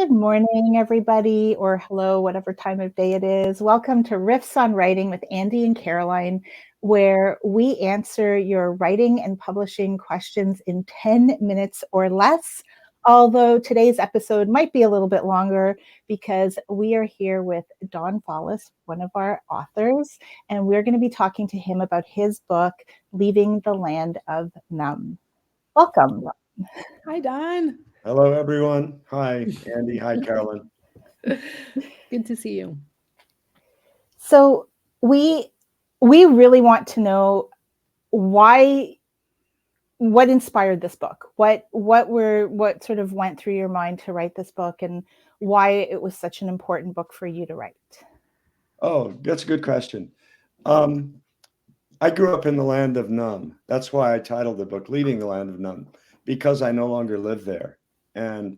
Good morning, everybody, or hello, whatever time of day it is. Welcome to Riffs on Writing with Andy and Caroline, where we answer your writing and publishing questions in 10 minutes or less. Although today's episode might be a little bit longer because we are here with Don Follis, one of our authors, and we're going to be talking to him about his book, Leaving the Land of Numb. Welcome. Hi, Don. Hello, everyone. Hi, Andy. Hi, Carolyn. Good to see you. So we really want to know what inspired this book. What sort of went through your mind to write this book, and why it was such an important book for you to write. Oh, that's a good question. I grew up in the land of Numb. That's why I titled the book Leaving the Land of Numb, because I no longer live there. And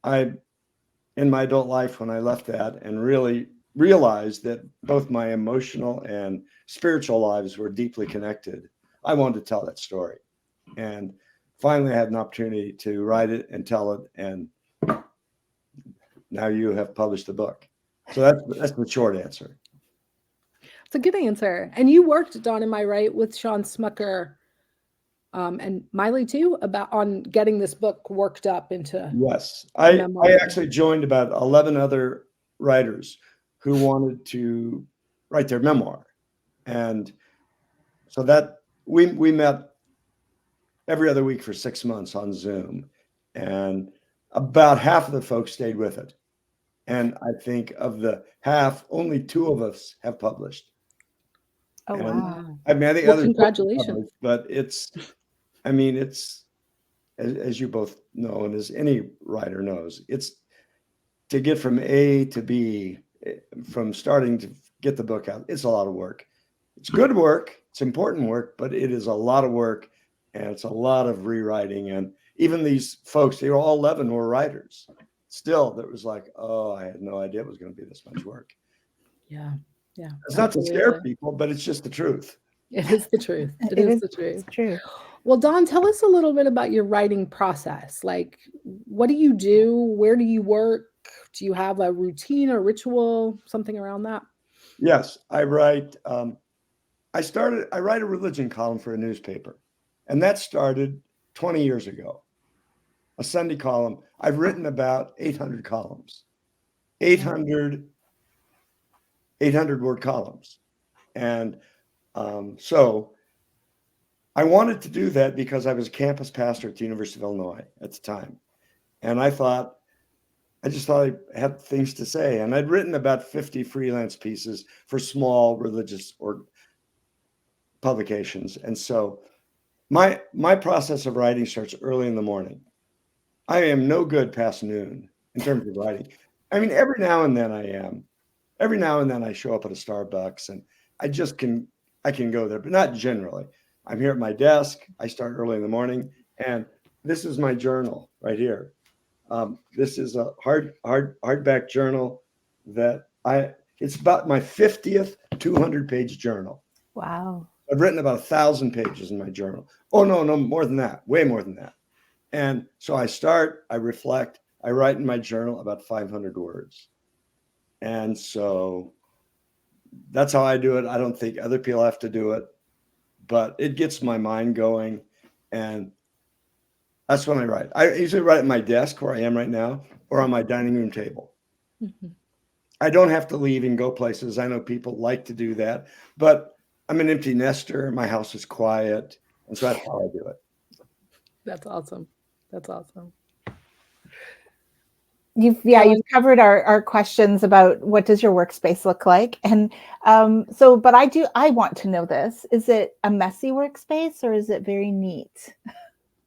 in my adult life, when I left that and really realized that both my emotional and spiritual lives were deeply connected, I wanted to tell that story. And finally, I had an opportunity to write it and tell it. And now you have published the book. So that's the short answer. It's a good answer. And you worked, Don, am I right, with Sean Smucker and Miley too, on getting this book worked up into. Yes, I actually joined about 11 other writers who wanted to write their memoir, and so that we met every other week for 6 months on Zoom, and about half of the folks stayed with it, and I think of the half, only 2 of us have published. Oh, and, wow! I mean, I think well, congratulations. But it's as you both know, and as any writer knows, it's to get from A to B, from starting to get the book out. It's a lot of work. It's good work. It's important work, but it is a lot of work, and it's a lot of rewriting. And even these folks, they were all 11 were writers. Still, that was like, oh, I had no idea it was going to be this much work. Yeah. It's not to scare people, but it's just the truth. It is the truth. It is the truth. It's true. Well, Don, tell us a little bit about your writing process. Like, what do you do? Where do you work? Do you have a routine or ritual, something around that? Yes, I write. I write a religion column for a newspaper, and that started 20 years ago. A Sunday column. I've written about 800 columns, 800 word columns. And so I wanted to do that because I was a campus pastor at the University of Illinois at the time. And I just thought I had things to say. And I'd written about 50 freelance pieces for small religious or publications. And so my process of writing starts early in the morning. I am no good past noon in terms of writing. I mean, every now and then I am. Every now and then I show up at a Starbucks and I can go there, but not generally. I'm here at my desk. I start early in the morning, and this is my journal right here. This is a hardback journal it's about my 50th 200-page journal. Wow. I've written about 1,000 pages in my journal. Oh, no, more than that, way more than that. And so I start, I reflect, I write in my journal about 500 words. And so that's how I do it. I don't think other people have to do it, but it gets my mind going. And that's when I write. I usually write at my desk where I am right now, or on my dining room table. Mm-hmm. I don't have to leave and go places. I know people like to do that, but I'm an empty nester. My house is quiet. And so that's how I do it. That's awesome. You've covered our questions about what does your workspace look like, and but I want to know this: is it a messy workspace or is it very neat?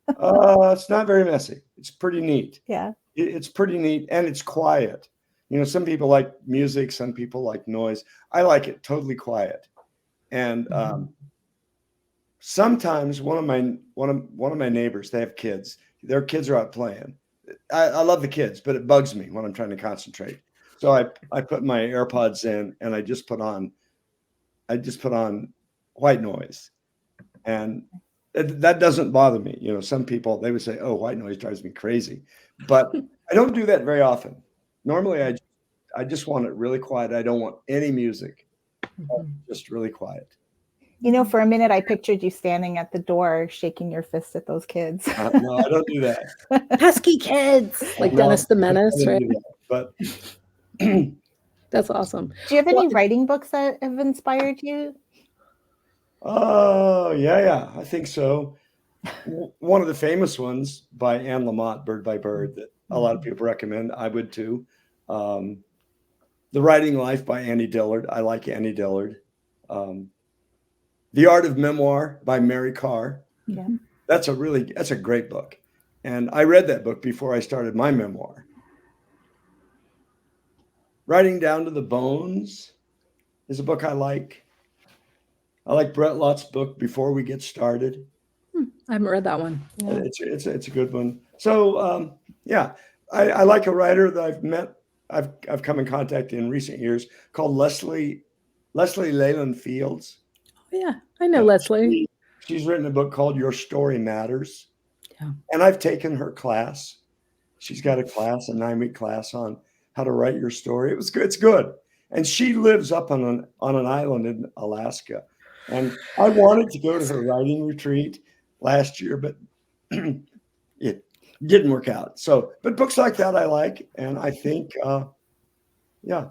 It's not very messy. It's pretty neat. Yeah, it's pretty neat, and it's quiet. You know, some people like music, some people like noise. I like it totally quiet, and sometimes one of my neighbors, they have kids. Their kids are out playing. I love the kids, but it bugs me when I'm trying to concentrate. So I put my AirPods in and I just put on white noise, and that doesn't bother me. You know, some people, they would say, "Oh, white noise drives me crazy," but I don't do that very often. Normally, I just want it really quiet. I don't want any music. Just really quiet. You know, for a minute, I pictured you standing at the door, shaking your fist at those kids. No, I don't do that. Pesky kids, like No, Dennis the Menace, I don't right? do that, but That's awesome. Do you have any writing books that have inspired you? oh, yeah, I think so. One of the famous ones by Anne Lamott, Bird by Bird, that a lot of people recommend. I would too. The Writing Life by Annie Dillard. I like Annie Dillard. The Art of Memoir by Mary Carr. Yeah. That's a great book. And I read that book before I started my memoir. Writing Down to the Bones is a book I like. I like Brett Lott's book, Before We Get Started. I haven't read that one. Yeah. It's a good one. So yeah, I like a writer that I've met. I've come in contact in recent years called Leslie Leyland Fields. Oh, yeah, I know Leslie. She's written a book called Your Story Matters. Yeah. And I've taken her class. She's got a 9-week class on how to write your story. It was good. It's good. And she lives up on an island in Alaska. And I wanted to go to her writing retreat last year, but it didn't work out. So, but books like that I like, and I think, yeah.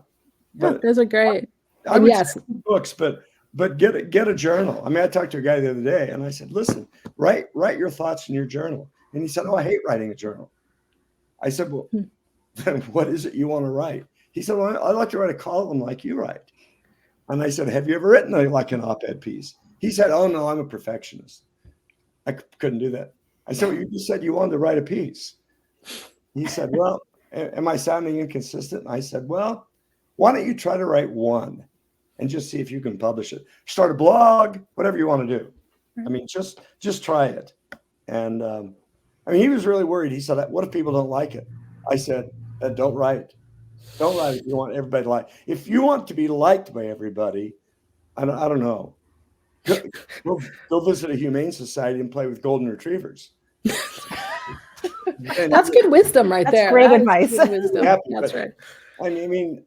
But those are great. I would yes, say books, but get a journal. I mean, I talked to a guy the other day, and I said, "Listen, write your thoughts in your journal." And he said, "Oh, I hate writing a journal." I said, "Well, then what is it you want to write?" He said, "Well, I like to write a column like you write." And I said, "Have you ever written like an op-ed piece?" He said, "Oh no, I'm a perfectionist. I couldn't do that." I said, "Well, you just said you wanted to write a piece." He said, "Well, am I sounding inconsistent?" And I said, "Well, why don't you try to write one and just see if you can publish it? Start a blog, whatever you want to do. I mean, just try it." And I mean, he was really worried. He said, "What if people don't like it?" I said, "Don't write. Don't write if you want everybody to like. If you want to be liked by everybody, I don't know. Go visit a humane society and play with golden retrievers." That's good wisdom right there. That's great advice. Good wisdom. Yeah, That's right. I mean,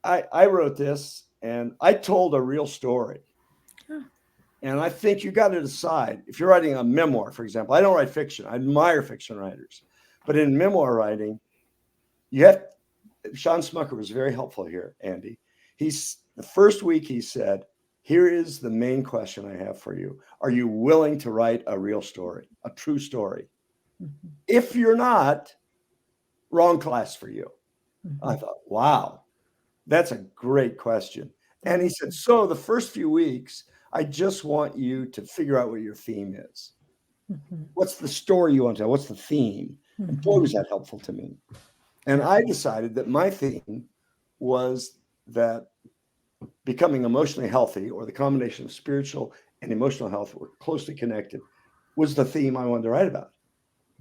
I wrote this and I told a real story. Huh. And I think you got to decide if you're writing a memoir, for example. I don't write fiction. I admire fiction writers. But in memoir writing, Sean Smucker was very helpful here, Andy. The first week he said, "Here is the main question I have for you. Are you willing to write a real story, a true story? Mm-hmm. If you're not, wrong class for you." Mm-hmm. I thought, wow, that's a great question. And he said, "So the first few weeks, I just want you to figure out what your theme is. Mm-hmm. What's the story you want to tell? What's the theme?" Mm-hmm. And boy, was that helpful to me. And I decided that my theme was that becoming emotionally healthy, or the combination of spiritual and emotional health were closely connected, was the theme I wanted to write about.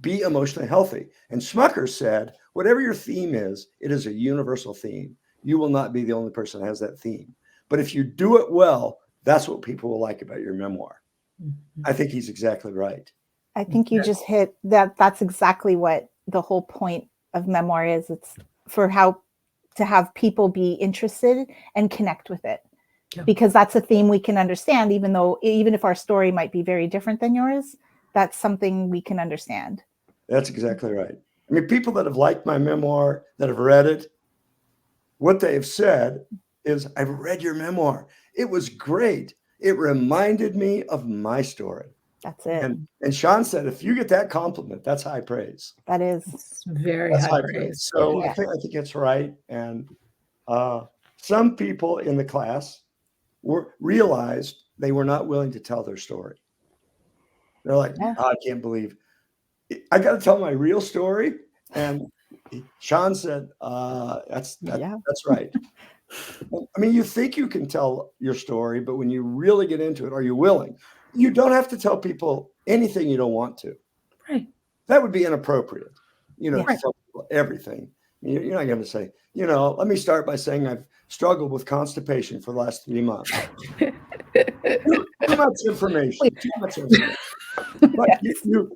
Be emotionally healthy. And Smucker said, whatever your theme is, it is a universal theme. You will not be the only person that has that theme. But if you do it well, that's what people will like about your memoir. Mm-hmm. I think he's exactly right. I think you just hit that. That's exactly what the whole point of memoir is. It's for how to have people be interested and connect with it, because that's a theme we can understand, even if our story might be very different than yours, that's something we can understand. That's exactly right. I mean, people that have liked my memoir, that have read it, what they have said is, "I've read your memoir. It was great. It reminded me of my story." That's it. And Sean said, if you get that compliment, that's high praise. That is very high praise. So yeah. I think it's right. And some people in the class realized they were not willing to tell their story. They're like, I can't believe I got to tell my real story. And Sean said, that's right. I mean, you think you can tell your story, but when you really get into it, are you willing? You don't have to tell people anything you don't want to. Right. That would be inappropriate. To tell people everything. You're not going to say, let me start by saying I've struggled with constipation for the last 3 months. Too much information. But you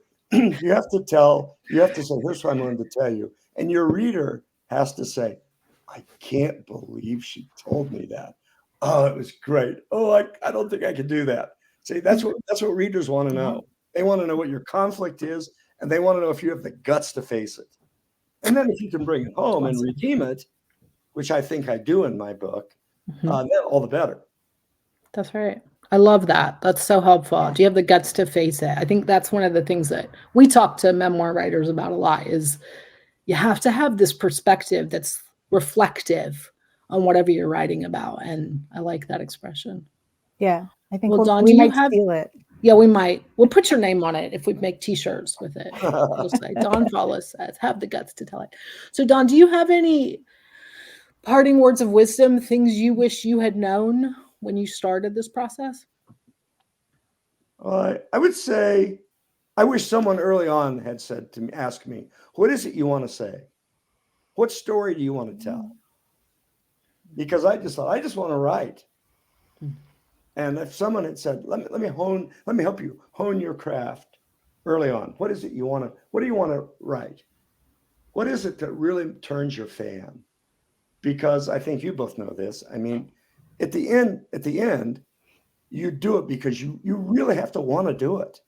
have to say, here's what I'm going to tell you. And your reader has to say, I can't believe she told me that. Oh, it was great. Oh, I don't think I could do that. See, that's what readers want to know. They want to know what your conflict is, and they want to know if you have the guts to face it. And then if you can bring it home and redeem it, which I think I do in my book, then all the better. That's right. I love that. That's so helpful. Do you have the guts to face it? I think that's one of the things that we talk to memoir writers about a lot is you have to have this perspective that's reflective on whatever you're writing about. And I like that expression. Yeah. I think Well, Don, we might steal it. Yeah, we might. We'll put your name on it if we make t-shirts with it. We'll say Don Follis says, have the guts to tell it. So Don, do you have any parting words of wisdom, things you wish you had known when you started this process? I would say, I wish someone early on had said to me, ask me, what is it you want to say? What story do you want to tell? Because I just thought, I just want to write. And if someone had said, let me help you hone your craft early on. What is it you want to, what do you want to write? What is it that really turns your fan? Because I think you both know this. I mean, at the end, you do it because you really have to want to do it.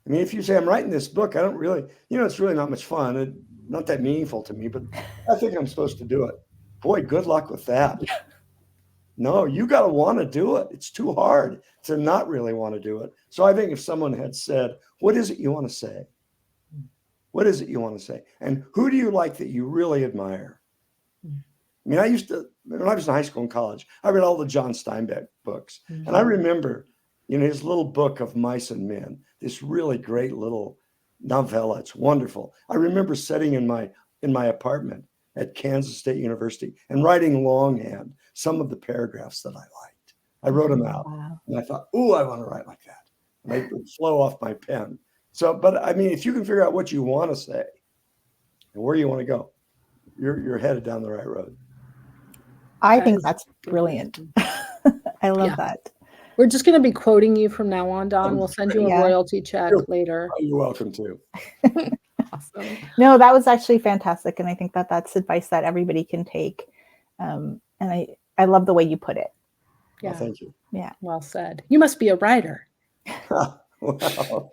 I mean, if you say, I'm writing this book, I don't really, it's really not much fun and not that meaningful to me, but I think I'm supposed to do it. Boy, good luck with that. No, you got to want to do it. It's too hard to not really want to do it. So I think if someone had said, what is it you want to say? What is it you want to say? And who do you like that you really admire? I mean, when I was in high school and college, I read all the John Steinbeck books. And I remember, his little book of Mice and Men, this really great little novella. It's wonderful. I remember sitting in my apartment at Kansas State University and writing longhand some of the paragraphs that I liked. I wrote them out. Wow. And I thought, ooh, I want to write like that. And they would flow off my pen. So, but I mean, if you can figure out what you want to say and where you want to go, you're headed down the right road. I think that's brilliant. I love that. We're just going to be quoting you from now on, Don. We'll send you a royalty check later. You're welcome to. Awesome. No, that was actually fantastic. And I think that that's advice that everybody can take. And I love the way you put it. Yeah. Well, thank you. Yeah. Well said. You must be a writer. Well,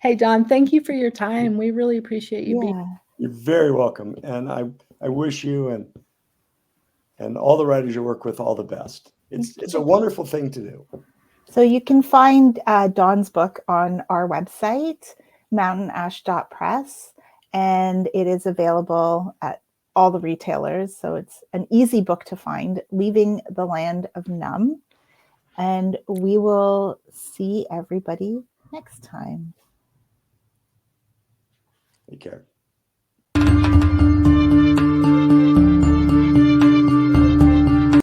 hey, Don, thank you for your time. We really appreciate you being. You're very welcome. And I wish you and all the writers you work with all the best. It's a wonderful thing to do. So you can find Don's book on our website, mountainash.press, and it is available at all the retailers. So it's an easy book to find, Leaving the Land of Numb. And we will see everybody next time. Take care.